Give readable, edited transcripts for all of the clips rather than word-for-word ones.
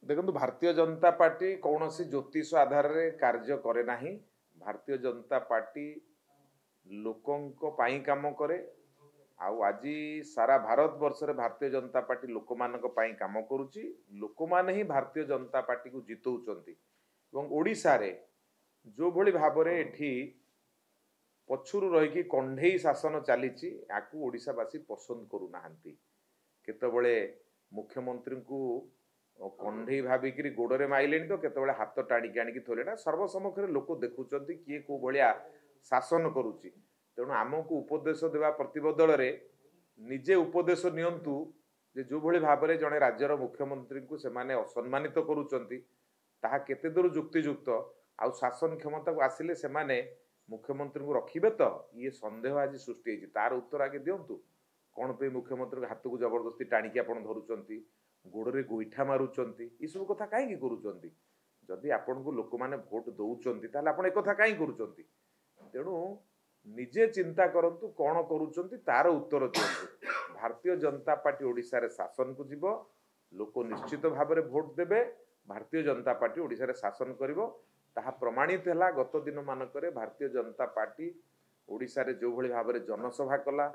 देखो भारतीय जनता पार्टी कौन सी ज्योतिष आधार रे कार्य करे नाही। भारतीय जनता पार्टी लोकों पाई काम करे। आउ आज सारा भारत वर्ष रे भारतीय जनता पार्टी लोक मानक पाई काम करुची। लोक माने ही भारतीय जनता पार्टी को जितौचंती एवं ओडिशा रे जो भली भाबरे एठी पछुरु रही कंढेई शासन चलीची याकू ओडिशावासी पसंद करू नाहंती। केतबळे मुख्यमंत्री को कंढेई भाविकी गोड़े माइले तो केतबळे हाथ टाणी आनिकी थोलेना सर्वसम्मुख लोक देखुचंती किए को भलिया शासन करुची। तेणु आमको उपदेश देवा प्रतिबदल रे निजे उपदेश नियंतु जे जो भली भाबरे जने राज्यर मुख्यमंत्री को से माने असम्मानित करूचंती ताहा केते दूर युक्तियुक्त। आउ शासन क्षमता को आसिले से माने मुख्यमंत्री को रखिबे तो ये संदेह आज सृष्टि होइछि। तार उत्तर आगे दियंतु। कौन पे मुख्यमंत्री हाथ को जबरदस्ती टाणिकी आपण धरुचंती, गोड़े गोईठा मारुचंती, ये सब कथा काहे करूचंती? जदि आपण को लोक माने भोट दउचंती ताले आपण ए कथा काहे करूचंती? तेणु निजे चिंता करंतु कौन करूचंती तार उत्तर दियंतु। भारतीय जनता पार्टी ओडिशा रे शासन को जीवो, लोक निश्चित भाव में भोट देबे। भारतीय जनता पार्टी ओडिशा रे शासन करिवो ताहा प्रमाणित हैला। गत दिन मानकरे भारतीय जनता पार्टी ओडिशा रे जो भली भाव में जनसभा कला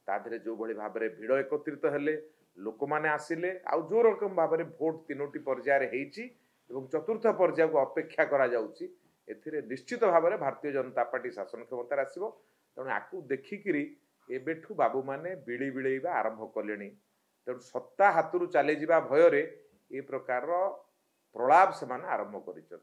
ताधरे जो भली भाव में भिड़ एकत्रित हेले लोक माने आसिले आउ जो रकम भाव में भोट तीनोटी पर्याय रे हेइची एवं चतुर्थ पर्याय को अपेक्षा करा जाउची। एथिरे निश्चित भाव में भारतीय जनता पार्टी शासन क्षमता आसिबो। तेणु आकु देखिकिरी एबेठू बाबू माने बिड़ी बिड़ेइबा आरंभ कलेनी। तेणु सत्ता हाथरू चली जिबा भय रे ए प्रकार प्रलाप से आरंभ करिछन।